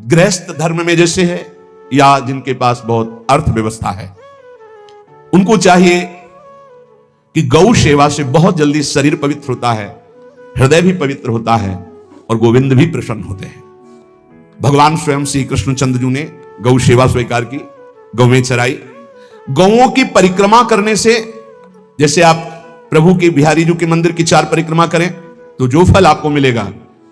गृहस्थ धर्म में जैसे है या जिनके पास बहुत अर्थव्यवस्था है, उनको चाहिए कि गौ सेवा से बहुत जल्दी शरीर पवित्र होता है, हृदय भी पवित्र होता है और गोविंद भी प्रसन्न होते हैं। भगवान स्वयं श्री कृष्णचंद्र जी ने गौ सेवा स्वीकार की, गौवें चराई। गौओं की परिक्रमा करने से, जैसे आप प्रभु के बिहारी जी के मंदिर की 4 परिक्रमा करें तो जो फल आपको मिलेगा,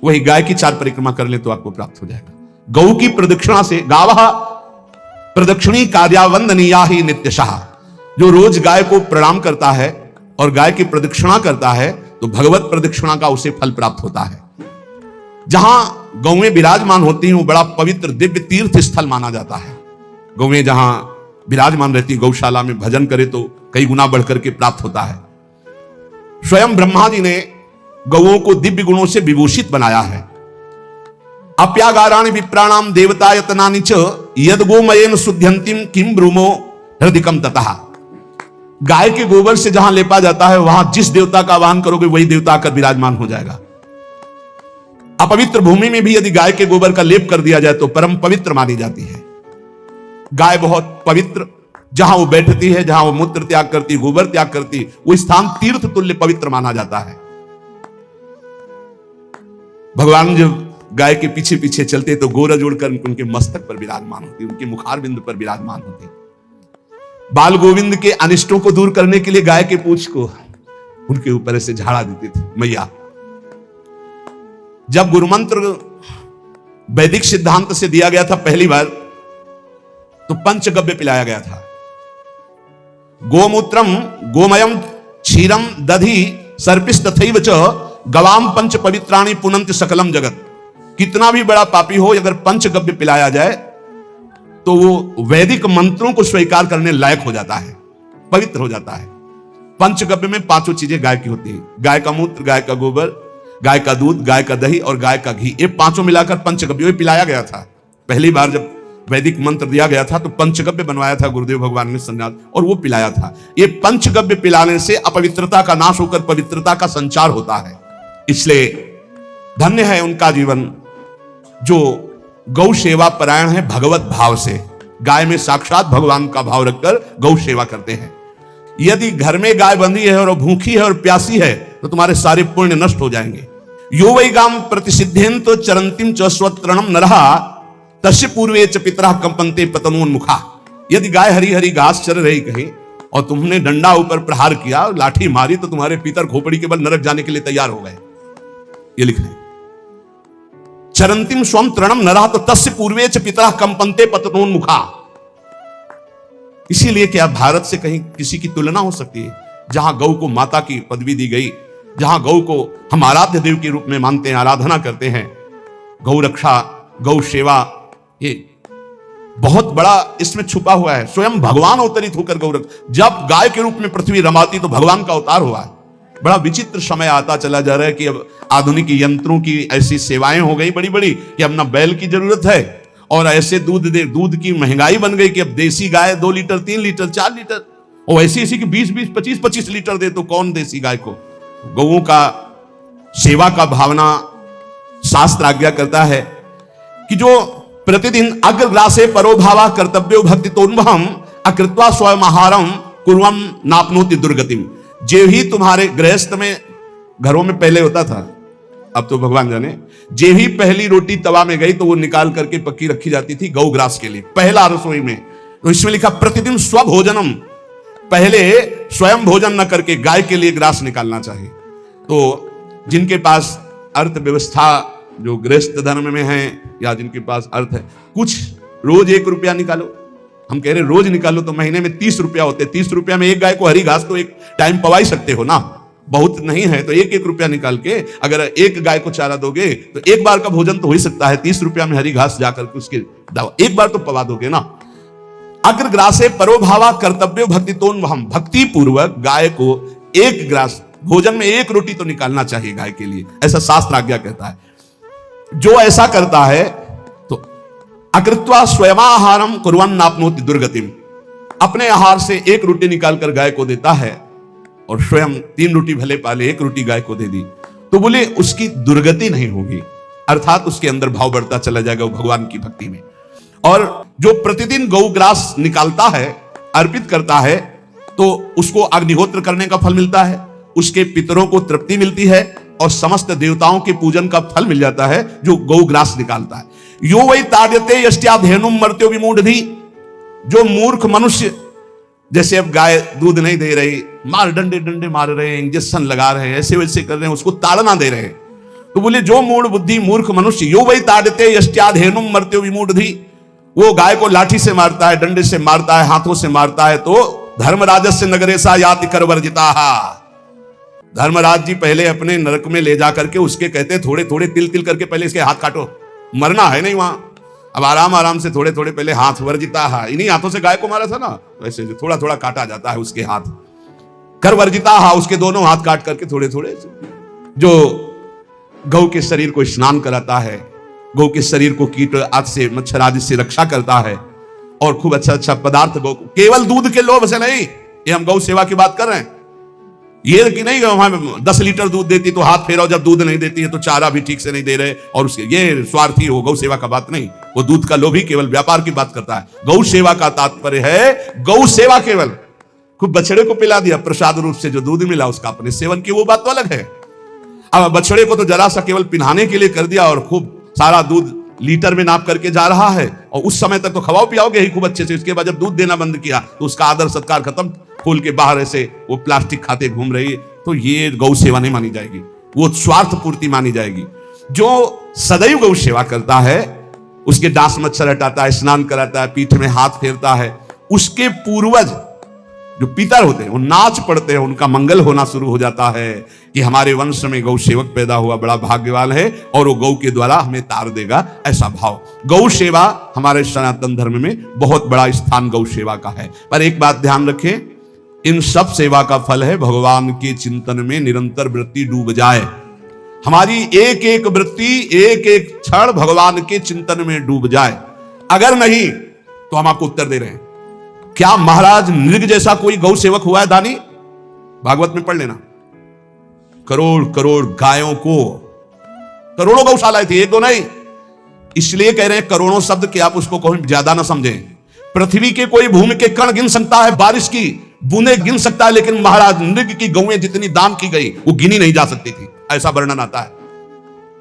वही गाय की 4 परिक्रमा कर ले तो आपको प्राप्त हो जाएगा। गौ की प्रदक्षिणा से, गावः प्रदक्षिणी कार्यावंदनीया ही नित्यशः, जो रोज गाय को प्रणाम करता है और गाय की प्रदक्षिणा करता है तो भगवत प्रदक्षिणा का उसे फल प्राप्त होता है। जहां गौएं विराजमान होती हैं वो बड़ा पवित्र दिव्य तीर्थ स्थल माना जाता है। गौएं जहां विराजमान रहती, गौशाला में भजन करे तो कई गुना बढ़कर के प्राप्त होता है। स्वयं ब्रह्मा जी ने गौओं को दिव्य गुणों से विभूषित बनाया है। अप्यागाराणि विप्राणाम देवतायतनानि च यद गोमयेन शुद्ध्यन्तिम किम ब्रूमो हृदिकम ततः। गाय के गोबर से जहां लेपा जाता है वहां जिस देवता का आवाहन करोगे वही देवता आकर विराजमान हो जाएगा। अपवित्र भूमि में भी यदि गाय के गोबर का लेप कर दिया जाए तो परम पवित्र मानी जाती है। गाय बहुत पवित्र, जहां वो बैठती है, जहां वो मूत्र त्याग करती, गोबर त्याग करती, वो स्थान तीर्थ तुल्य पवित्र माना जाता है। भगवान जब गाय के पीछे पीछे चलते तो गोरज उड़कर उनके मस्तक पर विराजमान होती, उनके मुखार बिंदु पर विराजमान होती। बाल गोविंद के अनिष्टों को दूर करने के लिए गाय के पूंछ को उनके ऊपर ऐसे झाड़ा देती थी मैया। जब गुरुमंत्र वैदिक सिद्धांत से दिया गया था पहली बार तो पंचगव्य पिलाया गया था। गोमूत्रम गोमयम क्षीरम दधि सर्पिस तथैव च गवाम पंच पवित्राणि पुनंत सकलम जगत। कितना भी बड़ा पापी हो, अगर पंचगव्य पिलाया जाए तो वो वैदिक मंत्रों को स्वीकार करने लायक हो जाता है, पवित्र हो जाता है। पंचगव्य में 5 चीजें गाय की होती है। गाय का मूत्र, गाय का गोबर, गाय का दूध, गाय का दही और गाय का घी, ये 5 मिलाकर पंचगव्य पिलाया गया था। पहली बार जब वैदिक मंत्र दिया गया था तो पंचगव्य बनवाया था गुरुदेव भगवान ने सन्यास, और वो पिलाया था। ये पंचगव्य पिलाने से अपवित्रता का नाश होकर पवित्रता का संचार होता है। इसलिए धन्य है उनका जीवन जो गौ सेवा परायण है, भगवत भाव से गाय में साक्षात भगवान का भाव रखकर गौ सेवा करते हैं। यदि घर में गाय बंधी है और भूखी है और प्यासी है तो तुम्हारे सारे पुण्य नष्ट हो जाएंगे। यो वै गाम प्रतिसिद्धेन तो चरंतिम च स्वतरणम नरहा तस्य पूर्वे च पितरः कंपन्ते पतनोन्मुखा। यदि गाय हरी हरी घास चर रही कहीं और तुमने डंडा ऊपर प्रहार किया, लाठी मारी, तो तुम्हारे पितर खोपड़ी के बल नरक जाने के लिए तैयार हो गए। ये लिखा है चरंतिम स्वम तृणम नरः तो तस्य पूर्वे च पितरः कंपन्ते पतनोन्मुखा। इसीलिए क्या भारत से कहीं किसी की तुलना हो सकती है जहां गौ को माता की पदवी दी गई, जहां गौ को हम आराध्य देव के रूप में मानते हैं, आराधना करते हैं। गौ रक्षा, गौ सेवा, ये बहुत बड़ा इसमें छुपा हुआ है। स्वयं भगवान अवतरित होकर गौ रक्षा, जब गाय के रूप में पृथ्वी रमाती तो भगवान का अवतार हुआ है। बड़ा विचित्र समय आता चला जा रहा है कि अब आधुनिक यंत्रों की ऐसी सेवाएं हो गई बड़ी बड़ी कि अब ना बैल की जरूरत है, और ऐसे दूध की महंगाई बन गई कि अब देसी गाय 2 लीटर 3 लीटर 4 लीटर, और ऐसी ऐसी कि 20-20 25-25 लीटर दे तो कौन देसी गाय को। गौओं का सेवा का भावना शास्त्र आज्ञा करता है कि जो प्रतिदिन अग्रग्रासे परोभावा कर्तव्यो भक्ति तोन्वहम अकृत्वा स्वयं आहारम कुर्वम नापनोति दुर्गतिम। जे ही तुम्हारे गृहस्थ में घरों में पहले होता था, अब तो भगवान जाने, जे ही पहली रोटी तवा में गई तो वो निकाल करके पक्की रखी जाती थी गौग्रास के लिए, पहला रसोई में। तो इसमें लिखा प्रतिदिन स्वभोजनम, पहले स्वयं भोजन न करके गाय के लिए ग्रास निकालना चाहिए। तो जिनके पास अर्थव्यवस्था, जो गृहस्थ धर्म में है या जिनके पास अर्थ है, कुछ रोज 1 रुपया निकालो। हम कह रहे रोज निकालो तो महीने में 30 रुपया होते। 30 रुपया में एक गाय को हरी घास तो एक टाइम पवा ही सकते हो ना, बहुत नहीं है तो 1-1 रुपया निकाल के अगर एक गाय को चारा दोगे तो एक बार का भोजन तो हो ही सकता है। 30 रुपया में हरी घास जाकर के उसके एक बार तो पवा दोगे ना। अग्रग्रासे परोभावा कर्तव्यो भक्ति तोन्वहम, भक्ति पूर्वक गाय को 1 ग्रास भोजन में 1 रोटी तो निकालना चाहिए गाय के लिए, ऐसा शास्त्र आज्ञा कहता है। जो ऐसा करता है तो अकृत्वा स्वयमाहारम कुर्वन् नाप्नोति दुर्गतिम, अपने आहार से 1 रोटी निकालकर गाय को देता है और स्वयं 3 रोटी भले पाले 1 रोटी गाय को दे दी तो बोले उसकी दुर्गति नहीं होगी, अर्थात उसके अंदर भाव बढ़ता चला जाएगा वो भगवान की भक्ति में। और जो प्रतिदिन गौग्रास निकालता है, अर्पित करता है, तो उसको अग्निहोत्र करने का फल मिलता है, उसके पितरों को तृप्ति मिलती है और समस्त देवताओं के पूजन का फल मिल जाता है जो गौग्रास निकालता है। यो वै ताड्यते यष्ट्याधेनुम मर्त्यो विमूढ़धि। जो मूर्ख मनुष्य, जैसे अब गाय दूध नहीं दे रही, डंडे डंडे मार रहे हैं, इंजेक्शन लगा रहे हैं, ऐसे वैसे कर रहे हैं, उसको ताड़ना दे रहे हैं, तो बोले जो मूढ़ बुद्धि मूर्ख मनुष्य, यो वै ताड्यते यष्ट्याधेनुम मर्त्यो विमूढ़धि, वो गाय को लाठी से मारता है, डंडे से मारता है, हाथों से मारता है, तो धर्मराजस्य नगरेसा याति कर वर्जिताहा। धर्मराज जी पहले अपने नरक में ले जाकर के उसके कहते थोड़े थोड़े तिल तिल करके पहले इसके हाथ काटो, मरना है नहीं वहां, अब आराम आराम से थोड़े थोड़े पहले हाथ वर्जिता है, इन्हीं हाथों से गाय को मारा था ना, वैसे थोड़ा थोड़ा काटा जाता है उसके हाथ, कर वर्जिता हा, उसके दोनों हाथ काट करके थोड़े थोड़े। जो गौ के शरीर को स्नान कराता है, गौ के शरीर को कीट आदि से, मच्छर आदि से रक्षा करता है, और खूब अच्छा अच्छा पदार्थ गौ, केवल दूध के लोभ से नहीं, ये हम गौ सेवा की बात कर रहे हैं, ये कि नहीं हमें 10 लीटर दूध देती तो हाथ फेराओ, जब दूध नहीं देती है तो चारा भी ठीक से नहीं दे रहे, और उसके ये स्वार्थी हो, गौ सेवा का बात नहीं, वो दूध का लोभी केवल व्यापार की बात करता है। गौ सेवा का तात्पर्य है गौ सेवा, केवल खूब बछड़े को पिला दिया प्रसाद रूप से, जो दूध मिला उसका अपने सेवन की वो बात तो अलग है। अब बछड़े को तो जरा सा केवल पिन्हाने के लिए कर दिया और खूब सारा दूध लीटर में नाप करके जा रहा है, और उस समय तक तो खवाओ पियाओगे ही खूब अच्छे से, इसके बाद जब दूध देना बंद किया तो उसका आदर सत्कार खत्म, खोल के बाहर ऐसे वो प्लास्टिक खाते घूम रही है, तो ये गौ सेवा नहीं मानी जाएगी, वो स्वार्थ पूर्ति मानी जाएगी। जो सदैव गौ सेवा करता है, उसके डांस मच्छर हटाता है, स्नान कराता है, पीठ में हाथ फेरता है, उसके पूर्वज जो पितर होते हैं वो नाच पड़ते हैं, उनका मंगल होना शुरू हो जाता है कि हमारे वंश में गौ सेवक पैदा हुआ, बड़ा भाग्यवान है, और वो गौ के द्वारा हमें तार देगा, ऐसा भाव। गौ सेवा हमारे सनातन धर्म में बहुत बड़ा स्थान गौ सेवा का है। पर एक बात ध्यान रखें, इन सब सेवा का फल है भगवान के चिंतन में निरंतर वृत्ति डूब जाए, हमारी एक एक वृत्ति, एक एक क्षण भगवान के चिंतन में डूब जाए। अगर नहीं तो हम आपको उत्तर दे रहे हैं, क्या महाराज नृग जैसा कोई गौ सेवक हुआ है दानी? भागवत में पढ़ लेना, करोड़ करोड़ गायों को, करोड़ों गौशालाएं थी, एक दो नहीं, इसलिए कह रहे हैं करोड़ों शब्द कि आप उसको कहीं ज्यादा ना समझें। पृथ्वी के कोई भूमि के कण गिन सकता है, बारिश की बूंदे गिन सकता है, लेकिन महाराज नृग की गौएं जितनी दान की गई वो गिनी नहीं जा सकती थी, ऐसा वर्णन आता है।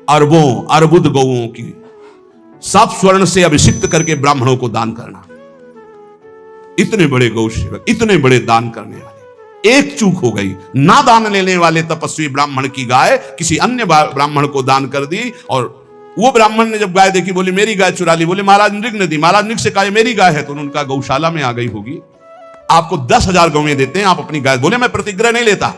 अरबों अर्बुद गौओं की सब स्वर्ण से अभिषिक्त करके ब्राह्मणों को दान करना, इतने बड़े गौ सेवक, इतने बड़े दान करने वाले, एक चूक हो गई, ना दान लेने वाले तपस्वी ब्राह्मण की गाय किसी अन्य ब्राह्मण को दान कर दी, और वो ब्राह्मण ने जब गाय देखी बोले मेरी गाय चुरा ली, बोले महाराज नृग ने दी, महाराज नृग से कहा मेरी गाय है, तो उनका गौशाला में आ गई होगी, आपको 10,000 गौएं देते हैं, आप अपनी गाय, बोले मैं प्रतिग्रह नहीं लेता,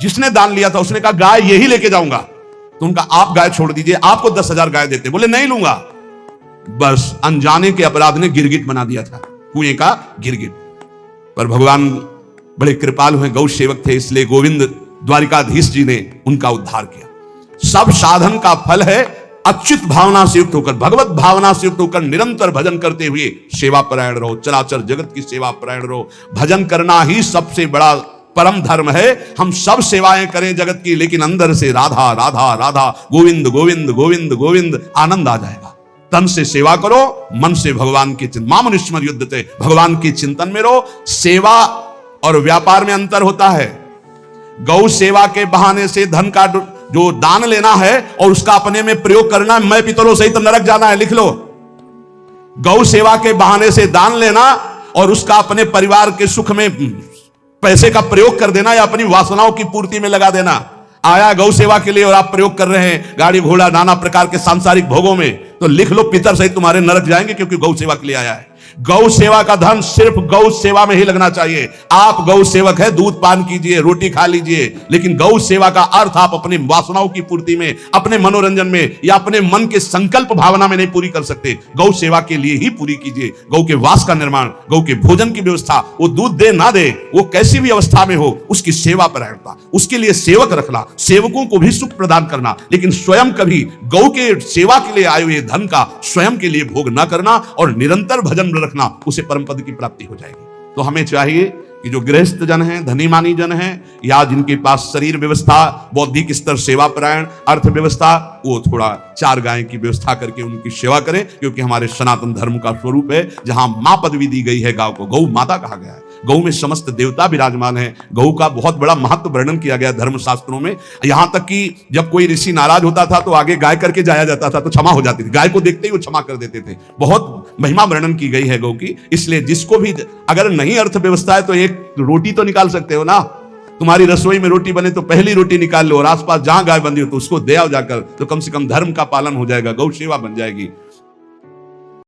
जिसने दान लिया था उसने कहा गाय यही लेके जाऊंगा, तो उनका आप गाय छोड़ दीजिए, आपको 10,000 गाय देते, बोले नहीं लूंगा। बस अनजाने के अपराध ने गिरगिट बना दिया था, कुएं का गिरगिट। पर भगवान बड़े कृपालु हैं, गौ सेवक थे, इसलिए गोविंद द्वारिकाधीश जी ने उनका उद्धार किया। सब साधन का फल है अच्युत भावना से युक्त होकर, भगवत भावना से युक्त होकर निरंतर भजन करते हुए सेवा परायण रहो, चराचर जगत की सेवा परायण रहो। भजन करना ही सबसे बड़ा परम धर्म है। हम सब सेवाएं करें जगत की, लेकिन अंदर से राधा राधा राधा, गोविंद गोविंद गोविंद गोविंद, आनंद आ जाएगा। तन से सेवा करो, मन से भगवान के चिंतन, मामनुष्मर युद्ध थे, भगवान के चिंतन में रहो। सेवा और व्यापार में अंतर होता है। गौ सेवा के बहाने से धन का जो दान लेना है और उसका अपने में प्रयोग करना, मैं पितरों सहित नरक जाना है, लिख लो। गौ सेवा के बहाने से दान लेना और उसका अपने परिवार के सुख में पैसे का प्रयोग कर देना या अपनी वासनाओं की पूर्ति में लगा देना। आया गौ सेवा के लिए और आप प्रयोग कर रहे हैं गाड़ी घोड़ा नाना प्रकार के सांसारिक भोगों में, तो लिख लो पितर सहित तुम्हारे नरक जाएंगे, क्योंकि गौ सेवा के लिए आया है। गौ सेवा का धन सिर्फ गौ सेवा में ही लगना चाहिए। आप गौ सेवक है, दूध पान कीजिए, रोटी खा लीजिए, लेकिन गौ सेवा का अर्थ आप अपनी वासनाओं की पूर्ति में, अपने मनोरंजन में या अपने मन के संकल्प भावना में नहीं पूरी कर सकते। गौ सेवा के लिए ही पूरी कीजिए। गौ के वास का निर्माण, गौ के भोजन की व्यवस्था, वो दूध दे ना दे, वो कैसी भी अवस्था में हो, उसकी सेवा परायणता, उसके लिए सेवक रखना, सेवकों को भी सुख प्रदान करना, लेकिन स्वयं कभी गौ के सेवा के लिए आए हुए धन का स्वयं के लिए भोग न करना और निरंतर भजन रखना, उसे परम पद की प्राप्ति हो जाएगी। तो हमें चाहिए कि जो गृहस्थ जन हैं, धनी मानी जन हैं, या जिनके पास शरीर व्यवस्था, बौद्धिक स्तर, सेवा परायण, अर्थव्यवस्था, वो थोड़ा 4 गाय की व्यवस्था करके उनकी सेवा करें, क्योंकि हमारे सनातन धर्म का स्वरूप है, जहां मां पदवी दी गई है गांव को, गौ माता कहा गया है। गौ में समस्त देवता विराजमान है। गौ का बहुत बड़ा महत्व वर्णन किया गया धर्म शास्त्रों में। यहां तक कि जब कोई ऋषि नाराज होता था तो आगे गाय करके जाया जाता था, तो क्षमा हो जाती थी। गाय को देखते ही वो क्षमा कर देते थे। बहुत महिमा वर्णन की गई है गौ की। इसलिए जिसको भी अगर नहीं अर्थव्यवस्था है तो एक रोटी तो निकाल सकते हो ना। तुम्हारी रसोई में रोटी बने तो पहली रोटी निकाल लो, और आसपास जहां गाय बंधी हो तो उसको दे आओ जाकर, तो कम से कम धर्म का पालन हो जाएगा, गौ सेवा बन जाएगी।